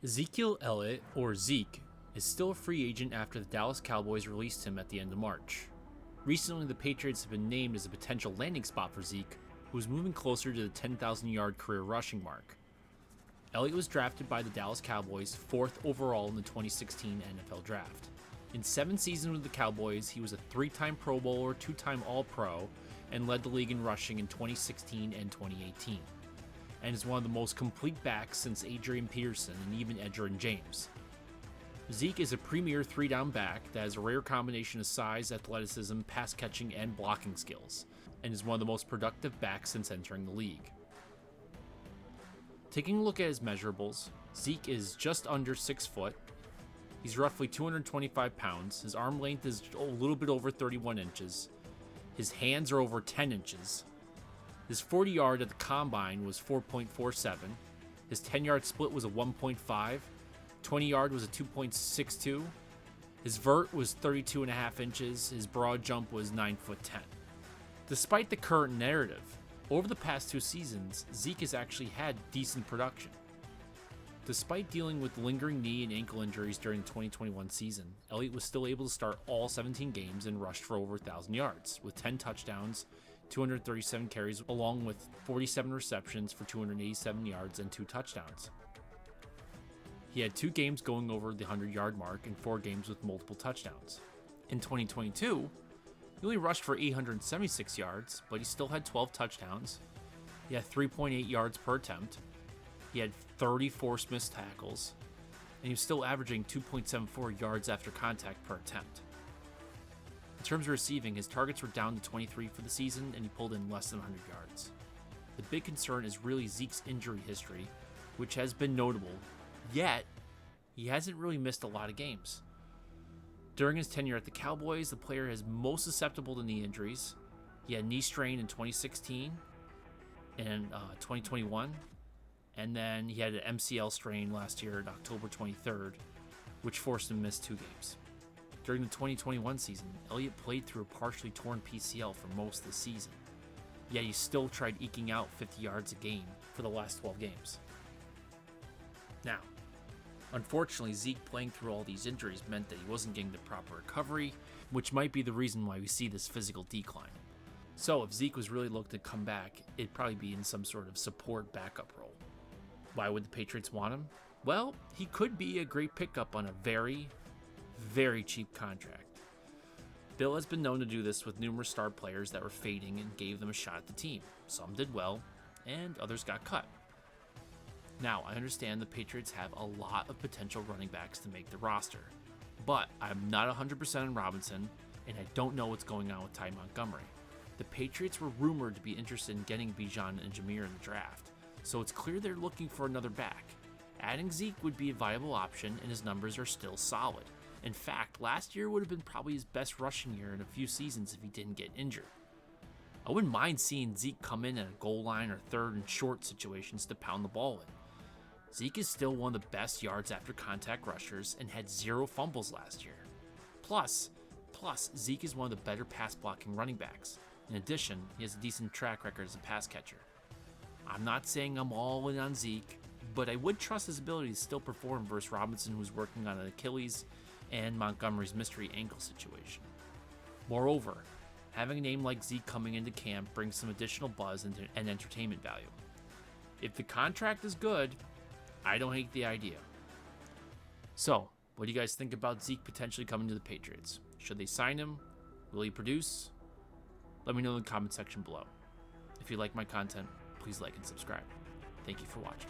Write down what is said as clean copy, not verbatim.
Ezekiel Elliott, or Zeke, is still a free agent after the Dallas Cowboys released him at the end of March. Recently, the Patriots have been named as a potential landing spot for Zeke, who is moving closer to the 10,000-yard career rushing mark. Elliott was drafted by the Dallas Cowboys 4th overall in the 2016 NFL Draft. In 7 seasons with the Cowboys, he was a 3-time Pro Bowler, 2-time All-Pro, and led the league in rushing in 2016 and 2018, and is one of the most complete backs since Adrian Peterson and even Edgerrin James. Zeke is a premier 3-down back that has a rare combination of size, athleticism, pass catching, and blocking skills, and is one of the most productive backs since entering the league. Taking a look at his measurables, Zeke is just under 6 foot. He's roughly 225 pounds. His arm length is a little bit over 31 inches. His hands are over 10 inches. His 40-yard at the combine was 4.47. His 10-yard split was a 1.5. 20-yard was a 2.62. His vert was 32.5 inches. His broad jump was 9'10". Despite the current narrative, over the past 2 seasons, Zeke has actually had decent production. Despite dealing with lingering knee and ankle injuries during the 2021 season, Elliott was still able to start all 17 games and rushed for over 1,000 yards, with 10 touchdowns, 237 carries, along with 47 receptions for 287 yards and 2 touchdowns. He had 2 games going over the 100-yard mark and 4 games with multiple touchdowns. In 2022, he only rushed for 876 yards, but he still had 12 touchdowns. He had 3.8 yards per attempt. He had 34 missed tackles, and he was still averaging 2.74 yards after contact per attempt. In terms of receiving, his targets were down to 23 for the season, and he pulled in less than 100 yards. The big concern is really Zeke's injury history, which has been notable, yet he hasn't really missed a lot of games. During his tenure at the Cowboys, the player is most susceptible to knee injuries. He had knee strain in 2016 and 2021, and then he had an MCL strain last year on October 23rd, which forced him to miss 2 games. During the 2021 season, Elliott played through a partially torn PCL for most of the season, yet he still tried eking out 50 yards a game for the last 12 games. Now, unfortunately, Zeke playing through all these injuries meant that he wasn't getting the proper recovery, which might be the reason why we see this physical decline. So if Zeke was really looking to come back, it'd probably be in some sort of support backup role. Why would the Patriots want him? Well, he could be a great pickup on a very, very cheap contract. Bill has been known to do this with numerous star players that were fading and gave them a shot at the team. Some did well, and others got cut. Now, I understand the Patriots have a lot of potential running backs to make the roster, but I'm not 100% on Robinson, and I don't know what's going on with Ty Montgomery. The Patriots were rumored to be interested in getting Bijan and Jameer in the draft, so it's clear they're looking for another back. Adding Zeke would be a viable option, and his numbers are still solid. In fact, last year would have been probably his best rushing year in a few seasons if he didn't get injured. I wouldn't mind seeing Zeke come in at a goal line or 3rd and short situations to pound the ball in. Zeke is still one of the best yards after contact rushers and had 0 fumbles last year. Plus, Zeke is one of the better pass blocking running backs. In addition, he has a decent track record as a pass catcher. I'm not saying I'm all in on Zeke, but I would trust his ability to still perform versus Robinson, who's working on an Achilles, and Montgomery's mystery ankle situation. Moreover, having a name like Zeke coming into camp brings some additional buzz and entertainment value. If the contract is good, I don't hate the idea. So, what do you guys think about Zeke potentially coming to the Patriots? Should they sign him? Will he produce? Let me know in the comment section below. If you like my content, please like and subscribe. Thank you for watching.